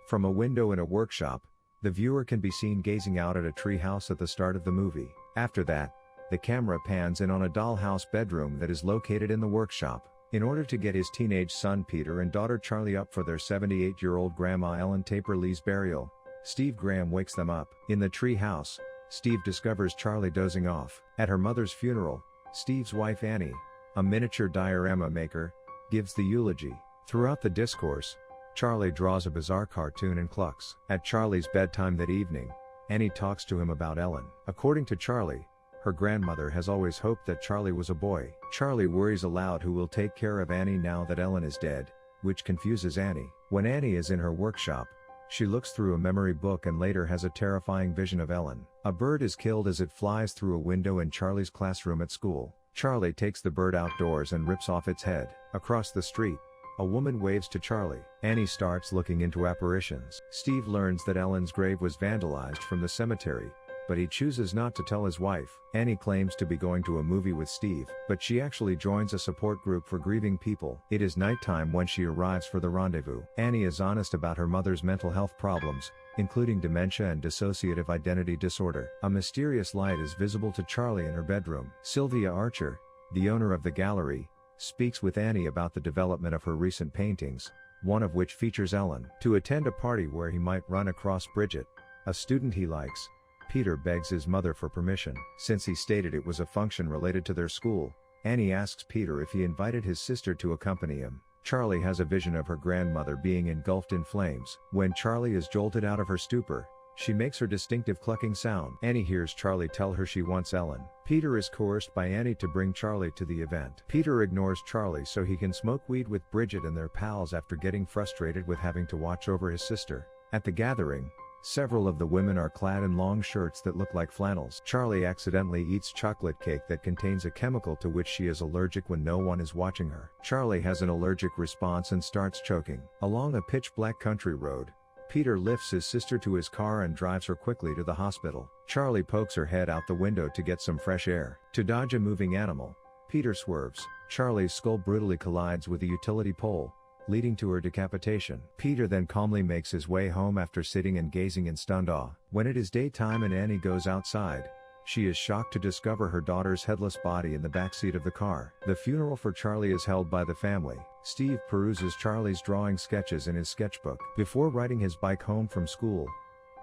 From a window in a workshop, the viewer can be seen gazing out at a treehouse at the start of the movie. After that, the camera pans in on a dollhouse bedroom that is located in the workshop. In order to get his teenage son Peter and daughter Charlie up for their 78-year-old grandma Ellen Taper Lee's burial, Steve Graham wakes them up. In the tree house, Steve discovers Charlie dozing off. At her mother's funeral, Steve's wife Annie, a miniature diorama maker, gives the eulogy. Throughout the discourse, Charlie draws a bizarre cartoon and clucks. At Charlie's bedtime that evening, Annie talks to him about Ellen. According to Charlie, her grandmother has always hoped that Charlie was a boy. Charlie worries aloud who will take care of Annie now that Ellen is dead, which confuses Annie. When Annie is in her workshop, she looks through a memory book and later has a terrifying vision of Ellen. A bird is killed as it flies through a window in Charlie's classroom at school. Charlie takes the bird outdoors and rips off its head. Across the street, a woman waves to Charlie. Annie starts looking into apparitions. Steve learns that Ellen's grave was vandalized from the cemetery, but he chooses not to tell his wife. Annie claims to be going to a movie with Steve, but she actually joins a support group for grieving people. It is nighttime when she arrives for the rendezvous. Annie is honest about her mother's mental health problems, including dementia and dissociative identity disorder. A mysterious light is visible to Charlie in her bedroom. Sylvia Archer, the owner of the gallery, speaks with Annie about the development of her recent paintings, one of which features Ellen. To attend a party where he might run across Bridget, a student he likes, Peter begs his mother for permission. Since he stated it was a function related to their school, Annie asks Peter if he invited his sister to accompany him. Charlie has a vision of her grandmother being engulfed in flames. When Charlie is jolted out of her stupor, she makes her distinctive clucking sound. Annie hears Charlie tell her she wants Ellen. Peter is coerced by Annie to bring Charlie to the event. Peter ignores Charlie so he can smoke weed with Bridget and their pals after getting frustrated with having to watch over his sister. At the gathering, several of the women are clad in long shirts that look like flannels. Charlie accidentally eats chocolate cake that contains a chemical to which she is allergic when no one is watching her. Charlie has an allergic response and starts choking. Along a pitch-black country road, Peter lifts his sister to his car and drives her quickly to the hospital. Charlie pokes her head out the window to get some fresh air. To dodge a moving animal, Peter swerves. Charlie's skull brutally collides with a utility pole, leading to her decapitation. Peter then calmly makes his way home after sitting and gazing in stunned awe. When it is daytime and Annie goes outside, she is shocked to discover her daughter's headless body in the backseat of the car. The funeral for Charlie is held by the family. Steve peruses Charlie's drawing sketches in his sketchbook. Before riding his bike home from school,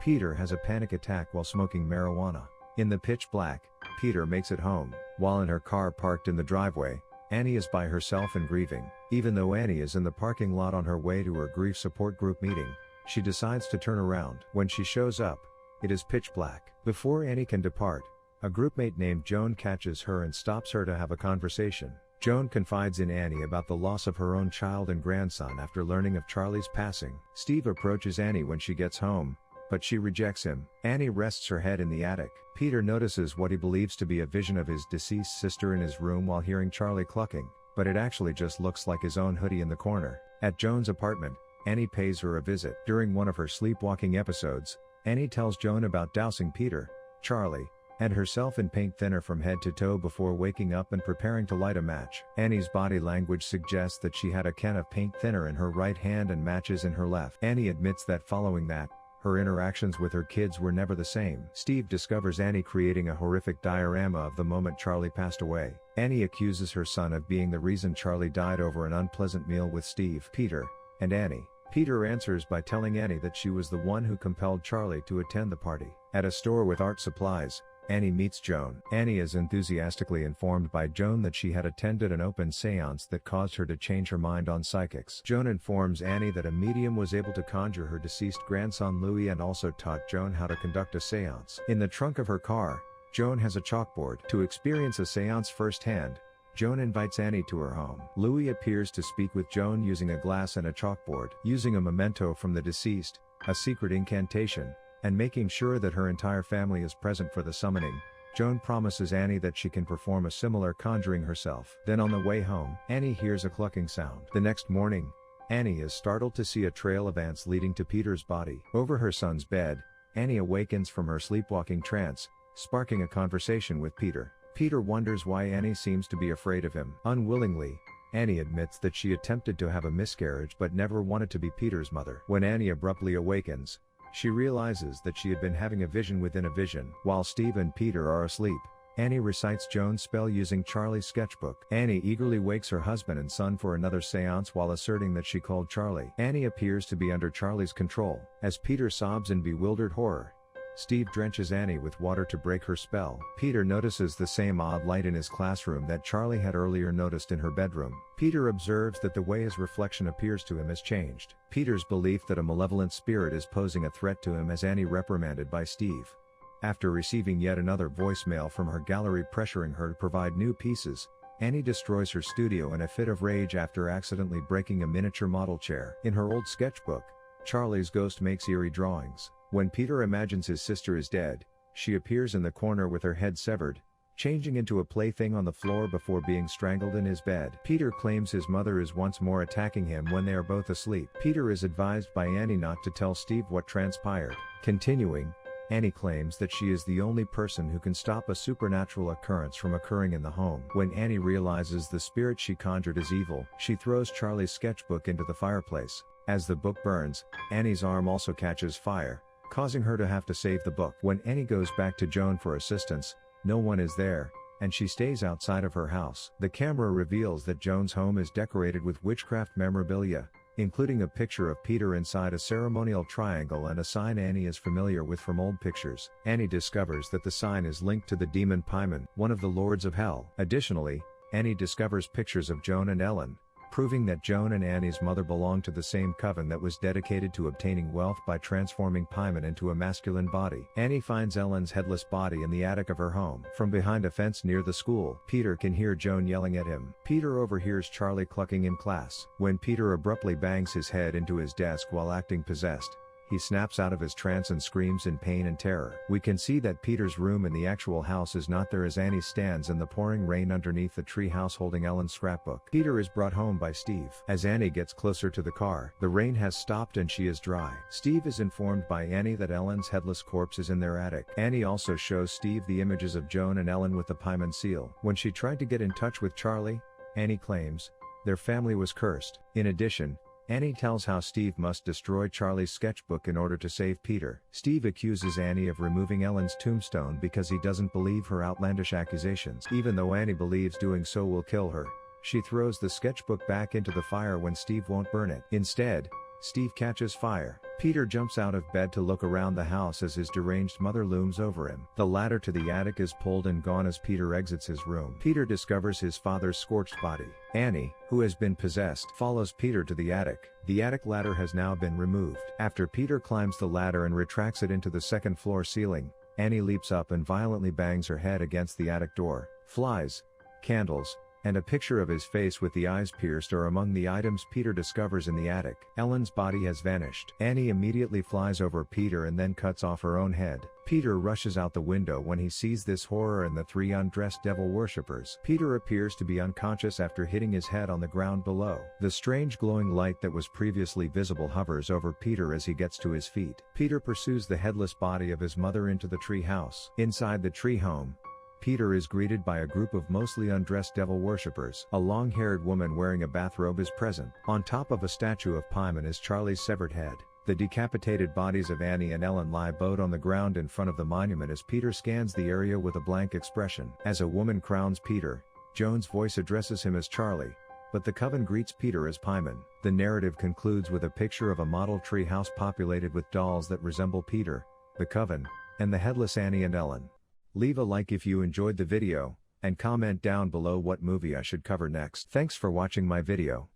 Peter has a panic attack while smoking marijuana. In the pitch black, Peter makes it home. While in her car parked in the driveway, Annie is by herself and grieving. Even though Annie is in the parking lot on her way to her grief support group meeting, she decides to turn around. When she shows up, it is pitch black. Before Annie can depart, a groupmate named Joan catches her and stops her to have a conversation. Joan confides in Annie about the loss of her own child and grandson after learning of Charlie's passing. Steve approaches Annie when she gets home, but she rejects him. Annie rests her head in the attic. Peter notices what he believes to be a vision of his deceased sister in his room while hearing Charlie clucking, but it actually just looks like his own hoodie in the corner. At Joan's apartment, Annie pays her a visit. During one of her sleepwalking episodes, Annie tells Joan about dousing Peter, Charlie, and herself in paint thinner from head to toe before waking up and preparing to light a match. Annie's body language suggests that she had a can of paint thinner in her right hand and matches in her left. Annie admits that following that, her interactions with her kids were never the same. Steve discovers Annie creating a horrific diorama of the moment Charlie passed away. Annie accuses her son of being the reason Charlie died over an unpleasant meal with Steve, Peter, and Annie. Peter answers by telling Annie that she was the one who compelled Charlie to attend the party. At a store with art supplies, Annie meets Joan. Annie is enthusiastically informed by Joan that she had attended an open seance that caused her to change her mind on psychics. Joan informs Annie that a medium was able to conjure her deceased grandson Louis and also taught Joan how to conduct a seance. In the trunk of her car, Joan has a chalkboard. To experience a seance firsthand, Joan invites Annie to her home. Louis appears to speak with Joan using a glass and a chalkboard. Using a memento from the deceased, a secret incantation, and making sure that her entire family is present for the summoning, Joan promises Annie that she can perform a similar conjuring herself. Then on the way home, Annie hears a clucking sound. The next morning, Annie is startled to see a trail of ants leading to Peter's body. Over her son's bed, Annie awakens from her sleepwalking trance, sparking a conversation with Peter. Peter wonders why Annie seems to be afraid of him. Unwillingly, Annie admits that she attempted to have a miscarriage but never wanted to be Peter's mother. When Annie abruptly awakens, she realizes that she had been having a vision within a vision. While Steve and Peter are asleep, Annie recites Joan's spell using Charlie's sketchbook. Annie eagerly wakes her husband and son for another seance while asserting that she called Charlie. Annie appears to be under Charlie's control. As Peter sobs in bewildered horror, Steve drenches Annie with water to break her spell. Peter notices the same odd light in his classroom that Charlie had earlier noticed in her bedroom. Peter observes that the way his reflection appears to him has changed. Peter's belief that a malevolent spirit is posing a threat to him has Annie reprimanded by Steve. After receiving yet another voicemail from her gallery pressuring her to provide new pieces, Annie destroys her studio in a fit of rage after accidentally breaking a miniature model chair. In her old sketchbook, Charlie's ghost makes eerie drawings. When Peter imagines his sister is dead, she appears in the corner with her head severed, changing into a plaything on the floor before being strangled in his bed. Peter claims his mother is once more attacking him when they are both asleep. Peter is advised by Annie not to tell Steve what transpired. Continuing, Annie claims that she is the only person who can stop a supernatural occurrence from occurring in the home. When Annie realizes the spirit she conjured is evil, she throws Charlie's sketchbook into the fireplace. As the book burns, Annie's arm also catches fire, causing her to have to save the book. When Annie goes back to Joan for assistance, no one is there, and she stays outside of her house. The camera reveals that Joan's home is decorated with witchcraft memorabilia, including a picture of Peter inside a ceremonial triangle and a sign Annie is familiar with from old pictures. Annie discovers that the sign is linked to the demon Paimon, one of the lords of hell. Additionally, Annie discovers pictures of Joan and Ellen, proving that Joan and Annie's mother belonged to the same coven that was dedicated to obtaining wealth by transforming Paimon into a masculine body. Annie finds Ellen's headless body in the attic of her home. From behind a fence near the school, Peter can hear Joan yelling at him. Peter overhears Charlie clucking in class. When Peter abruptly bangs his head into his desk while acting possessed, he snaps out of his trance and screams in pain and terror. We can see that Peter's room in the actual house is not there as Annie stands in the pouring rain underneath the tree house holding Ellen's scrapbook. Peter is brought home by Steve. As Annie gets closer to the car, the rain has stopped and she is dry. Steve is informed by Annie that Ellen's headless corpse is in their attic. Annie also shows Steve the images of Joan and Ellen with the Paimon seal. When she tried to get in touch with Charlie, Annie claims their family was cursed. In addition, Annie tells how Steve must destroy Charlie's sketchbook in order to save Peter. Steve accuses Annie of removing Ellen's tombstone because he doesn't believe her outlandish accusations. Even though Annie believes doing so will kill her, she throws the sketchbook back into the fire when Steve won't burn it. Instead, Steve catches fire. Peter jumps out of bed to look around the house as his deranged mother looms over him. The ladder to the attic is pulled and gone as Peter exits his room. Peter discovers his father's scorched body. Annie, who has been possessed, follows Peter to the attic. The attic ladder has now been removed. After Peter climbs the ladder and retracts it into the second floor ceiling, Annie leaps up and violently bangs her head against the attic door. Flies, candles, and a picture of his face with the eyes pierced are among the items Peter discovers in the attic. Ellen's body has vanished. Annie immediately flies over Peter and then cuts off her own head. Peter rushes out the window when he sees this horror and the three undressed devil worshippers. Peter appears to be unconscious after hitting his head on the ground below. The strange glowing light that was previously visible hovers over Peter as he gets to his feet. Peter pursues the headless body of his mother into the tree house. Inside the tree home, Peter is greeted by a group of mostly undressed devil worshippers. A long-haired woman wearing a bathrobe is present. On top of a statue of Paimon is Charlie's severed head. The decapitated bodies of Annie and Ellen lie bowed on the ground in front of the monument as Peter scans the area with a blank expression. As a woman crowns Peter, Joan's voice addresses him as Charlie, but the coven greets Peter as Paimon. The narrative concludes with a picture of a model tree house populated with dolls that resemble Peter, the coven, and the headless Annie and Ellen. Leave a like if you enjoyed the video, and comment down below what movie I should cover next. Thanks for watching my video.